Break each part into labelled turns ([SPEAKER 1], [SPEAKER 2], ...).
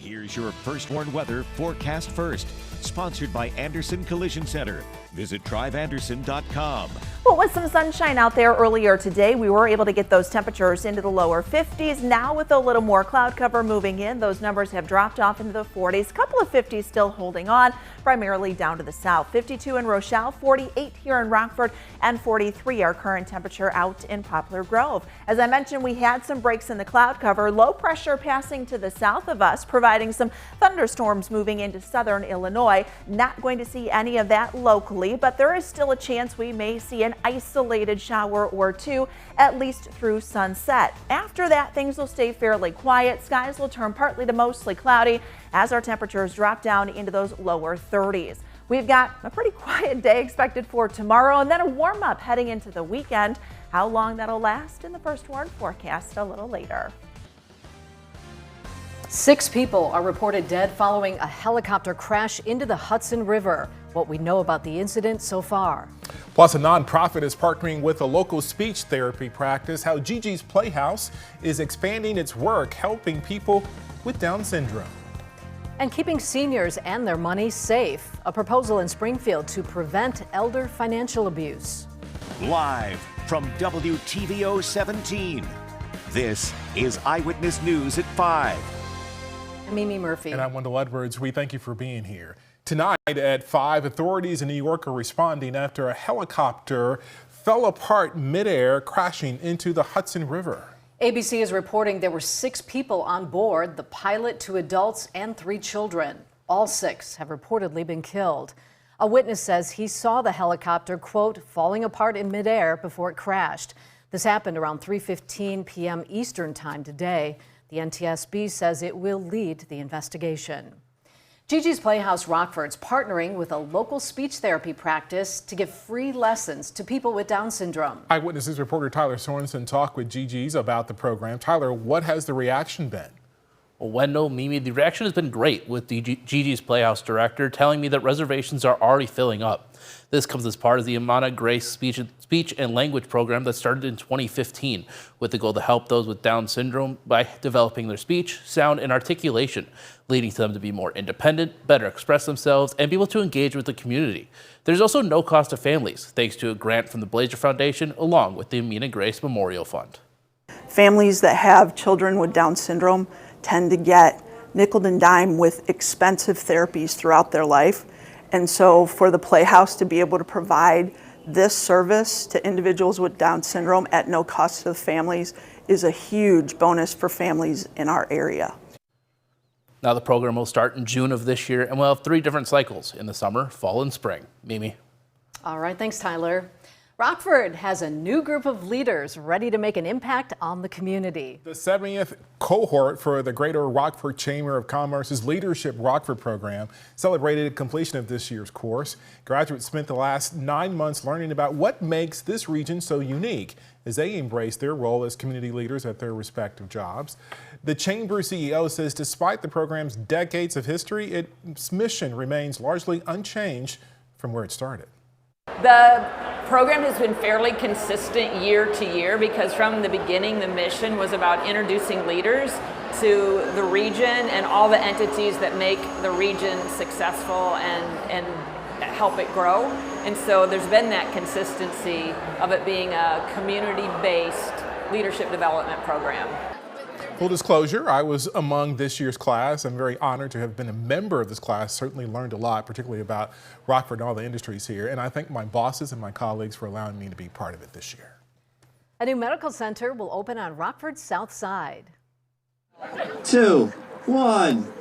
[SPEAKER 1] Here's your First Warn Weather forecast first. Sponsored by Anderson Collision Center. Visit driveanderson.com.
[SPEAKER 2] Well, with some sunshine out there earlier today, we were able to get those temperatures into the lower 50s. Now with a little more cloud cover moving in, those numbers have dropped off into the 40s. A couple of 50s still holding on, primarily down to the south. 52 in Rochelle, 48 here in Rockford, and 43 our current temperature out in Poplar Grove. As I mentioned, we had some breaks in the cloud cover. Low pressure passing to the south of us, providing some thunderstorms moving into southern Illinois. Not going to see any of that locally, but there is still a chance we may see an isolated shower or two, at least through sunset. After that, things will stay fairly quiet. Skies will turn partly to mostly cloudy as our temperatures drop down into those lower 30s. We've got a pretty quiet day expected for tomorrow and then a warm up heading into the weekend. How long that'll last in the First Warn forecast a little later.
[SPEAKER 3] 6 people are reported dead following a helicopter crash into the Hudson River. What we know about the incident so far.
[SPEAKER 4] Plus, a nonprofit is partnering with a local speech therapy practice. How Gigi's Playhouse is expanding its work, helping people with Down syndrome.
[SPEAKER 3] And keeping seniors and their money safe. A proposal in Springfield to prevent elder financial abuse.
[SPEAKER 1] Live from WTVO 17. This is Eyewitness News at 5.
[SPEAKER 3] I'm Mimi Murphy.
[SPEAKER 4] And I'm Wendell Edwards. We thank you for being here. Tonight at 5, authorities in New York are responding after a helicopter fell apart midair, crashing into the Hudson River.
[SPEAKER 3] ABC is reporting there were 6 people on board, the pilot, 2 adults, and 3 children. All 6 have reportedly been killed. A witness says he saw the helicopter, quote, falling apart in midair before it crashed. This happened around 3:15 p.m. Eastern time today. The NTSB says it will lead the investigation. Gigi's Playhouse Rockford's partnering with a local speech therapy practice to give free lessons to people with Down syndrome.
[SPEAKER 4] Eyewitness reporter Tyler Sorensen talked with Gigi's about the program. Tyler, what has the reaction been?
[SPEAKER 5] Well, Wendell, Mimi, the reaction has been great, with the Gigi's Playhouse director telling me that reservations are already filling up. This comes as part of the Amina Grace speech and language program that started in 2015 with the goal to help those with Down syndrome by developing their speech, sound, and articulation, leading to them to be more independent, better express themselves, and be able to engage with the community. There's also no cost to families, thanks to a grant from the Crusader Foundation along with the Amina Grace Memorial Fund.
[SPEAKER 6] Families that have children with Down syndrome tend to get nickel and dime with expensive therapies throughout their life. And so for the Playhouse to be able to provide this service to individuals with Down syndrome at no cost to the families is a huge bonus for families in our area.
[SPEAKER 5] Now the program will start in June of this year, and we'll have 3 different cycles in the summer, fall, and spring. Mimi.
[SPEAKER 3] All right, thanks, Tyler. Rockford has a new group of leaders ready to make an impact on the community.
[SPEAKER 4] The 70th cohort for the Greater Rockford Chamber of Commerce's Leadership Rockford program celebrated completion of this year's course. Graduates spent the last 9 months learning about what makes this region so unique as they embrace their role as community leaders at their respective jobs. The Chamber CEO says despite the program's decades of history, its mission remains largely unchanged from where it started.
[SPEAKER 7] The program has been fairly consistent year to year because from the beginning the mission was about introducing leaders to the region and all the entities that make the region successful and help it grow. And so there's been that consistency of it being a community-based leadership development program.
[SPEAKER 4] Full disclosure, I was among this year's class. I'm very honored to have been a member of this class. Certainly learned a lot, particularly about Rockford and all the industries here. And I thank my bosses and my colleagues for allowing me to be part of it this year.
[SPEAKER 3] A new medical center will open on Rockford's south side.
[SPEAKER 8] 2, 1.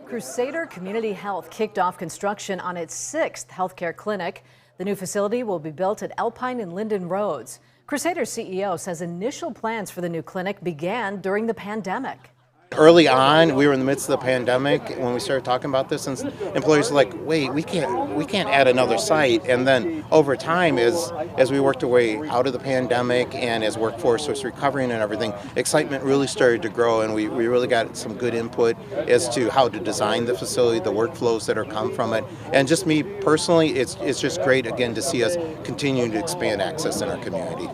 [SPEAKER 3] Crusader Community Health kicked off construction on its 6th healthcare clinic. The new facility will be built at Alpine and Linden Roads. Crusader's CEO says initial plans for the new clinic began during the pandemic.
[SPEAKER 9] Early on, we were in the midst of the pandemic when we started talking about this, and employers were like, wait, we can't add another site. And then over time, as we worked our way out of the pandemic and as workforce was recovering and everything, excitement really started to grow, and we really got some good input as to how to design the facility, the workflows that are come from it. And just me personally, it's just great, again, to see us continuing to expand access in our community.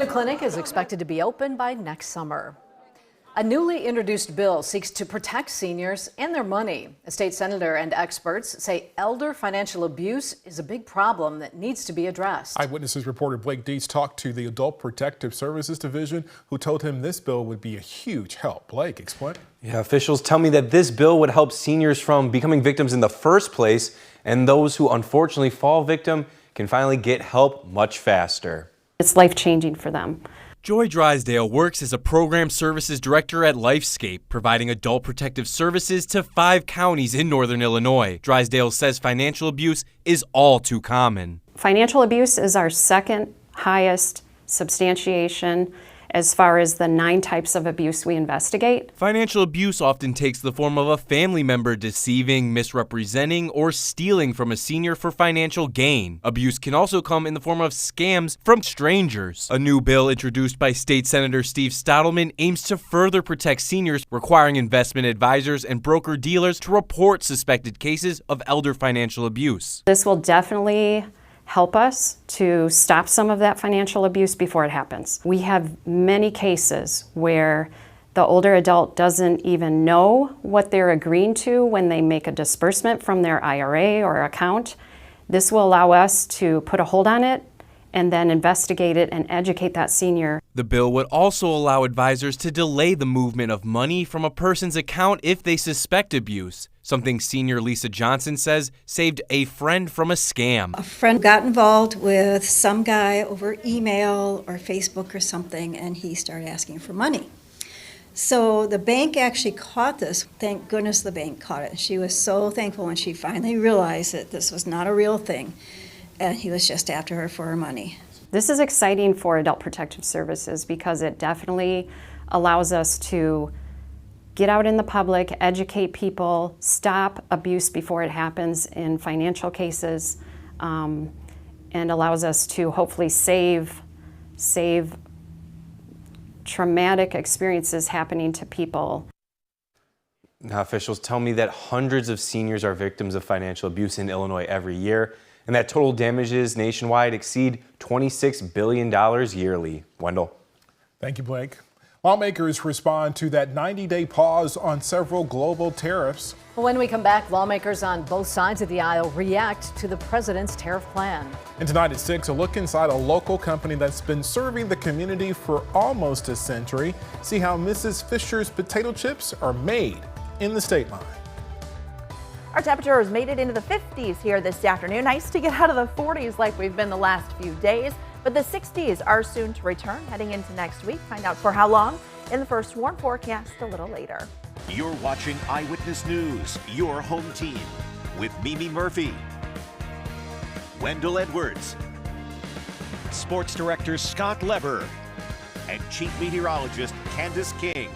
[SPEAKER 3] The clinic is expected to be open by next summer. A newly introduced bill seeks to protect seniors and their money. A state senator and experts say elder financial abuse is a big problem that needs to be addressed.
[SPEAKER 4] Eyewitness reporter Blake Dietz talked to the Adult Protective Services Division, who told him this bill would be a huge help. Blake, explain.
[SPEAKER 10] Yeah, officials tell me that this bill would help seniors from becoming victims in the first place, and those who unfortunately fall victim can finally get help much faster.
[SPEAKER 11] It's life-changing for them.
[SPEAKER 12] Joy Drysdale works as a program services director at Lifescape, providing adult protective services to 5 counties in northern Illinois. Drysdale says financial abuse is all too common.
[SPEAKER 11] Financial abuse is our second highest substantiation as far as the 9 types of abuse we investigate.
[SPEAKER 12] Financial abuse often takes the form of a family member deceiving, misrepresenting, or stealing from a senior for financial gain. Abuse can also come in the form of scams from strangers. A new bill introduced by State Senator Steve Stottleman aims to further protect seniors, requiring investment advisors and broker-dealers to report suspected cases of elder financial abuse.
[SPEAKER 11] This will definitely help us to stop some of that financial abuse before it happens. We have many cases where the older adult doesn't even know what they're agreeing to when they make a disbursement from their IRA or account. This will allow us to put a hold on it and then investigate it and educate that senior.
[SPEAKER 12] The bill would also allow advisors to delay the movement of money from a person's account if they suspect abuse, something senior Lisa Johnson says saved a friend from a scam.
[SPEAKER 13] A friend got involved with some guy over email or Facebook or something, and he started asking for money. So the bank actually caught this. Thank goodness the bank caught it. She was so thankful when she finally realized that this was not a real thing, and he was just after her for her money.
[SPEAKER 11] This is exciting for Adult Protective Services because it definitely allows us to get out in the public, educate people, stop abuse before it happens in financial cases, and allows us to hopefully save traumatic experiences happening to people.
[SPEAKER 10] Now, officials tell me that hundreds of seniors are victims of financial abuse in Illinois every year, and that total damages nationwide exceed $26 billion yearly. Wendell.
[SPEAKER 4] Thank you, Blake. Lawmakers respond to that 90-day pause on several global tariffs.
[SPEAKER 3] When we come back, lawmakers on both sides of the aisle react to the president's tariff plan.
[SPEAKER 4] And tonight at 6, a look inside a local company that's been serving the community for almost a century. See how Mrs. Fisher's potato chips are made in the state line.
[SPEAKER 2] Our temperatures made it into the 50s here this afternoon. Nice to get out of the 40s like we've been the last few days. But the 60s are soon to return heading into next week. Find out for how long in the first warm forecast a little later.
[SPEAKER 1] You're watching Eyewitness News, your home team, with Mimi Murphy, Wendell Edwards, Sports Director Scott Lever, and Chief Meteorologist Candace King.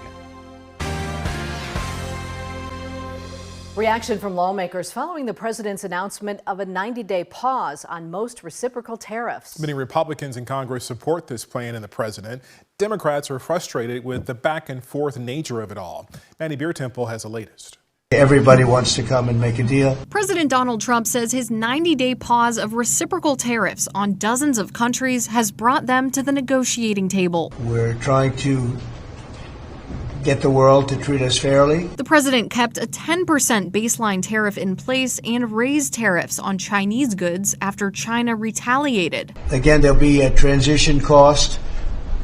[SPEAKER 3] Reaction from lawmakers following the president's announcement of a 90-day pause on most reciprocal tariffs.
[SPEAKER 4] Many Republicans in Congress support this plan and the president. Democrats are frustrated with the back and forth nature of it all. Manny Beertemple has the latest.
[SPEAKER 14] Everybody wants to come and make a deal.
[SPEAKER 15] President Donald Trump says his 90-day pause of reciprocal tariffs on dozens of countries has brought them to the negotiating table.
[SPEAKER 14] We're trying to get the world to treat us fairly.
[SPEAKER 15] The president kept a 10% baseline tariff in place and raised tariffs on Chinese goods after China retaliated.
[SPEAKER 14] Again, there'll be a transition cost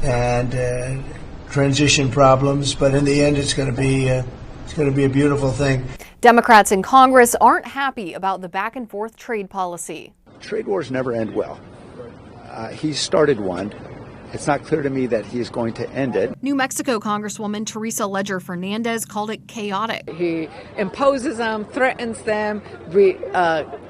[SPEAKER 14] and transition problems, but in the end, it's going to be a beautiful thing.
[SPEAKER 15] Democrats in Congress aren't happy about the back and forth trade policy.
[SPEAKER 16] Trade wars never end well. He started one. It's not clear to me that he's going to end it.
[SPEAKER 15] New Mexico Congresswoman Teresa Ledger Fernandez called it chaotic.
[SPEAKER 17] He imposes them, threatens them,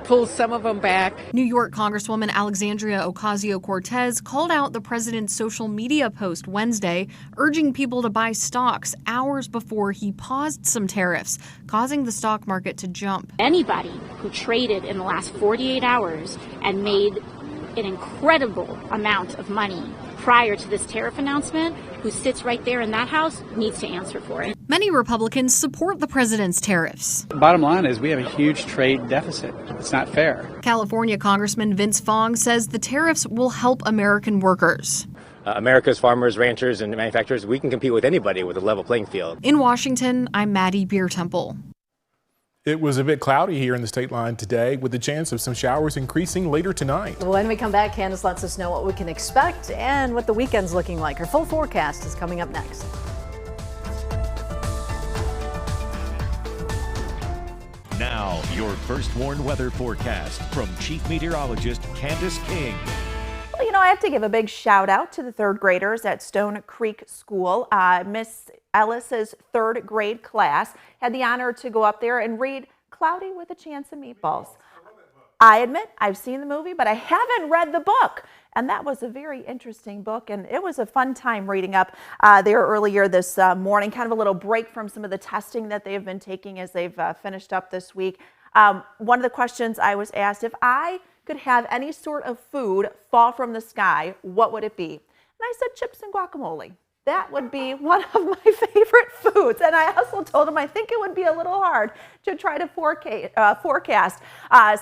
[SPEAKER 17] pulls some of them back.
[SPEAKER 15] New York Congresswoman Alexandria Ocasio-Cortez called out the president's social media post Wednesday, urging people to buy stocks hours before he paused some tariffs, causing the stock market to jump.
[SPEAKER 18] Anybody who traded in the last 48 hours and made an incredible amount of money prior to this tariff announcement, who sits right there in that house, needs to answer for it.
[SPEAKER 15] Many Republicans support the president's tariffs.
[SPEAKER 19] Bottom line is we have a huge trade deficit. It's not fair.
[SPEAKER 15] California Congressman Vince Fong says the tariffs will help American workers.
[SPEAKER 20] America's farmers, ranchers, and manufacturers, we can compete with anybody with a level playing field.
[SPEAKER 15] In Washington, I'm Maddie Beer-Temple.
[SPEAKER 4] It was a bit cloudy here in the state line today, with the chance of some showers increasing later tonight.
[SPEAKER 3] When we come back, Candace lets us know what we can expect and what the weekend's looking like. Her full forecast is coming up next.
[SPEAKER 1] Now, your first warned weather forecast from Chief Meteorologist Candace King.
[SPEAKER 2] Well, you know, I have to give a big shout out to the third graders at Stone Creek School. Miss Ellis's third grade class had the honor to go up there and read Cloudy with a Chance of Meatballs. I admit I've seen the movie, but I haven't read the book. And that was a very interesting book, and it was a fun time reading up there earlier this morning, kind of a little break from some of the testing that they've been taking as they've finished up this week. One of the questions I was asked, if I could have any sort of food fall from the sky, what would it be? And I said chips and guacamole. That would be one of my favorite foods. And I also told him I think it would be a little hard to try to forecast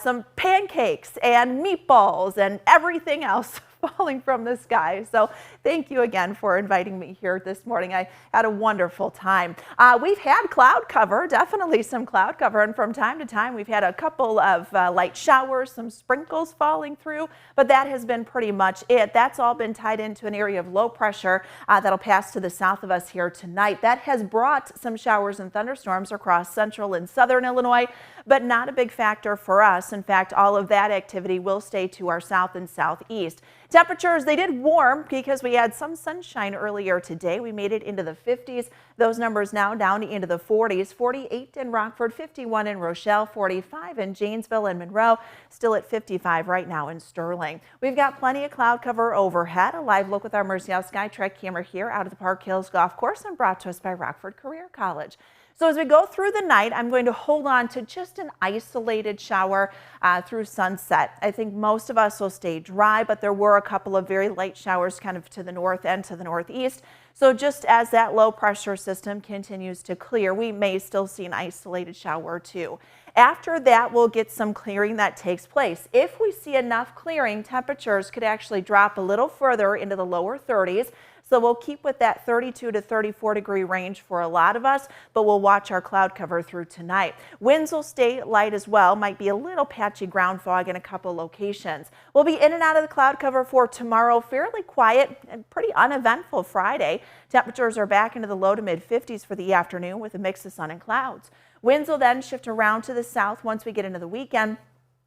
[SPEAKER 2] some pancakes and meatballs and everything else falling from the sky. So thank you again for inviting me here this morning. I had a wonderful time. We've had cloud cover, definitely some cloud cover, and from time to time we've had a couple of light showers, some sprinkles falling through, but that has been pretty much it. That's all been tied into an area of low pressure that'll pass to the south of us here tonight. That has brought some showers and thunderstorms across central and southern Illinois, but not a big factor for us. In fact, all of that activity will stay to our south and southeast. Temperatures, they did warm because we had some sunshine earlier today. We made it into the 50s. Those numbers now down into the 40s. 48 in Rockford, 51 in Rochelle, 45 in Janesville and Monroe, still at 55 right now in Sterling. We've got plenty of cloud cover overhead. A live look with our Mercial SkyTrack camera here out of the Park Hills Golf Course and brought to us by Rockford Career College. So as we go through the night, I'm going to hold on to just an isolated shower through sunset. I think most of us will stay dry, but there were a couple of very light showers kind of to the north and to the northeast. So just as that low pressure system continues to clear, we may still see an isolated shower or two. After that, we'll get some clearing that takes place. If we see enough clearing, temperatures could actually drop a little further into the lower 30s. So we'll keep with that 32 to 34 degree range for a lot of us, but we'll watch our cloud cover through tonight. Winds will stay light as well. Might be a little patchy ground fog in a couple locations. We'll be in and out of the cloud cover for tomorrow. Fairly quiet and pretty uneventful Friday. Temperatures are back into the low to mid 50s for the afternoon with a mix of sun and clouds. Winds will then shift around to the south once we get into the weekend,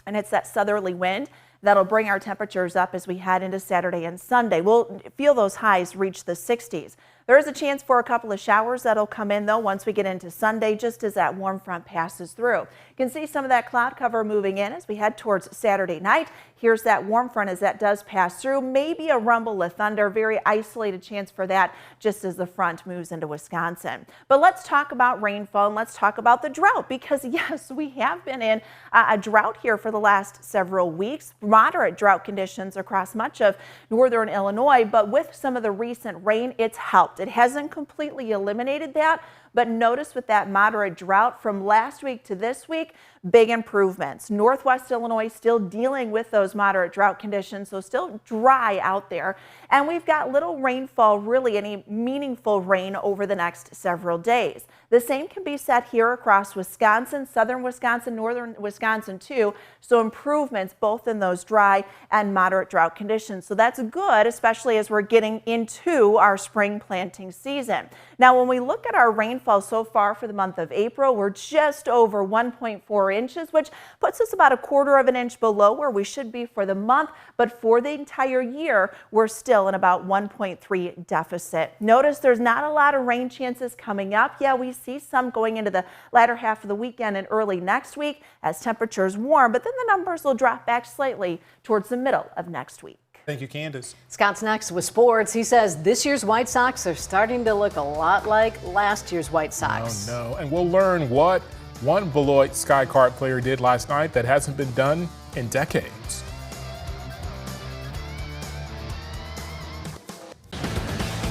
[SPEAKER 2] and it's that southerly wind that'll bring our temperatures up as we head into Saturday and Sunday. We'll feel those highs reach the 60s. There is a chance for a couple of showers that'll come in, though, once we get into Sunday, just as that warm front passes through. You can see some of that cloud cover moving in as we head towards Saturday night. Here's that warm front as that does pass through. Maybe a rumble of thunder, very isolated chance for that just as the front moves into Wisconsin. But let's talk about rainfall and let's talk about the drought, because yes, we have been in a drought here for the last several weeks. Moderate drought conditions across much of northern Illinois, but with some of the recent rain, it's helped. It hasn't completely eliminated that, but notice with that moderate drought from last week to this week, big improvements. Northwest Illinois still dealing with those moderate drought conditions, so still dry out there. And we've got little rainfall, really any meaningful rain over the next several days. The same can be said here across Wisconsin, southern Wisconsin, northern Wisconsin too. So improvements both in those dry and moderate drought conditions. So that's good, especially as we're getting into our spring planting season. Now, when we look at our rainfall so far for the month of April, we're just over 1.4 inches, which puts us about 1/4 of an inch below where we should be for the month. But for the entire year, we're still in about 1.3 deficit. Notice there's not a lot of rain chances coming up. Yeah, we see some going into the latter half of the weekend and early next week as temperatures warm, but then the numbers will drop back slightly towards the middle of next week.
[SPEAKER 4] Thank you, Candace.
[SPEAKER 3] Scott's next with sports. He says this year's White Sox are starting to look a lot like last year's White Sox.
[SPEAKER 4] Oh, no. And we'll learn what one Beloit Sky Kart player did last night that hasn't been done in decades.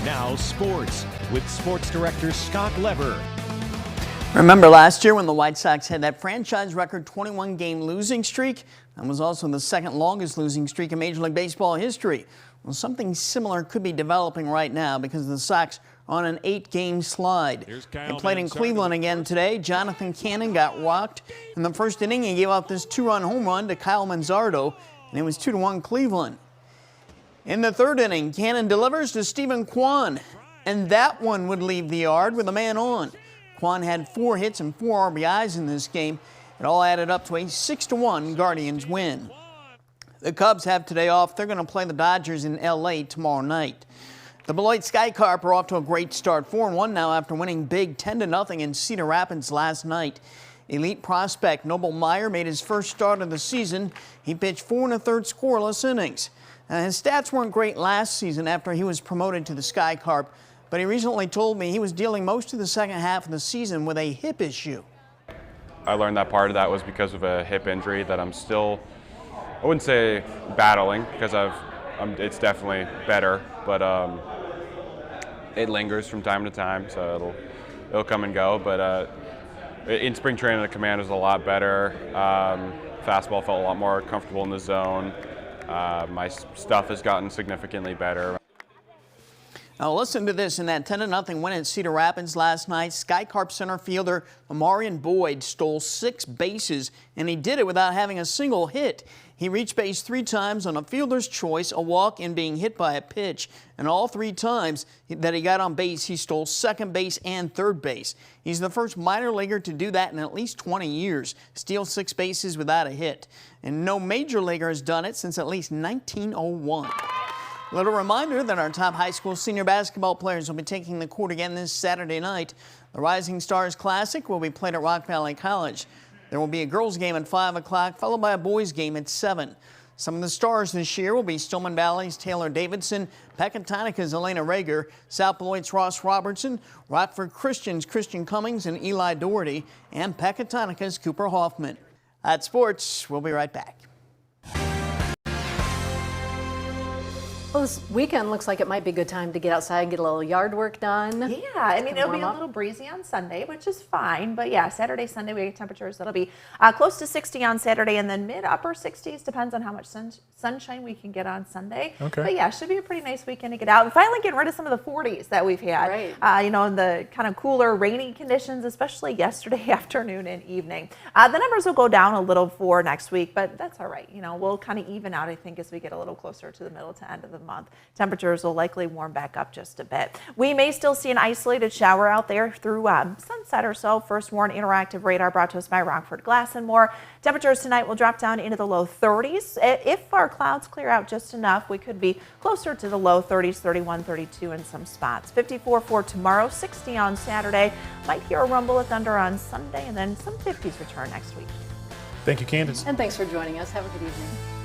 [SPEAKER 1] Now sports with sports director Scott Lever.
[SPEAKER 21] Remember last year when the White Sox had that franchise record 21-game losing streak? That was also the second longest losing streak in Major League Baseball history. Well, something similar could be developing right now because the Sox are on an 8-game slide. They played in Cleveland again today. Jonathan Cannon got walked. In the first inning, he gave up this 2-run home run to Kyle Manzardo, and it was 2-1 Cleveland. In the third inning, Cannon delivers to Stephen Kwan, and that one would leave the yard with a man on. Kwan had 4 hits and 4 RBIs in this game. It all added up to a 6-1 Guardians win. The Cubs have today off. They're going to play the Dodgers in L.A. tomorrow night. The Beloit Skycarp are off to a great start, 4-1 now after winning big 10-0 in Cedar Rapids last night. Elite prospect Noble Meyer made his first start of the season. He pitched 4 1/3 scoreless innings. His stats weren't great last season after he was promoted to the Skycarp, but he recently told me he was dealing most of the second half of the season with a hip issue.
[SPEAKER 6] I learned that part of that was because of a hip injury that I'm still, I wouldn't say battling, because it's definitely better, but it lingers from time to time, so it'll come and go. But in spring training, the command was a lot better. Fastball felt a lot more comfortable in the zone. My stuff has gotten significantly better.
[SPEAKER 21] Now listen to this. In that 10-0 win at Cedar Rapids last night, Skycarp center fielder Amarian Boyd stole 6 bases, and he did it without having a single hit. He reached base 3 times on a fielder's choice, a walk, and being hit by a pitch. And all 3 times that he got on base, he stole second base and third base. He's the first minor leaguer to do that in at least 20 years, steal 6 bases without a hit. And no major leaguer has done it since at least 1901. A little reminder that our top high school senior basketball players will be taking the court again this Saturday night. The Rising Stars Classic will be played at Rock Valley College. There will be a girls' game at 5 o'clock, followed by a boys' game at 7. Some of the stars this year will be Stillman Valley's Taylor Davidson, Pecatonica's Elena Rager, South Beloit's Ross Robertson, Rockford Christian's Christian Cummings and Eli Doherty, and Pecatonica's Cooper Hoffman. At Sports, we'll be right back.
[SPEAKER 3] Well, this weekend looks like it might be a good time to get outside and get a little yard work done.
[SPEAKER 2] Yeah, I mean, it'll be a little breezy on Sunday, which is fine. But yeah, Saturday, Sunday, we get temperatures that'll be close to 60 on Saturday and then mid-upper 60s. Depends on how much sunshine we can get on Sunday.
[SPEAKER 4] Okay.
[SPEAKER 2] But yeah, should be a pretty nice weekend to get out and finally get rid of some of the 40s that we've had. Right. You know, in the kind of cooler, rainy conditions, especially yesterday afternoon and evening. The numbers will go down a little for next week, but that's all right. You know, we'll kind of even out, I think, as we get a little closer to the middle to end of the month. Temperatures will likely warm back up just a bit. We may still see an isolated shower out there through sunset or so. First Warn Interactive Radar brought to us by Rockford Glass and More. Temperatures tonight will drop down into the low 30s. If our clouds clear out just enough, we could be closer to the low 30s, 31, 32 in some spots. 54 for tomorrow, 60 on Saturday. Might hear a rumble of thunder on Sunday, and then some 50s return next week.
[SPEAKER 4] Thank you, Candace.
[SPEAKER 3] And thanks for joining us. Have a good evening.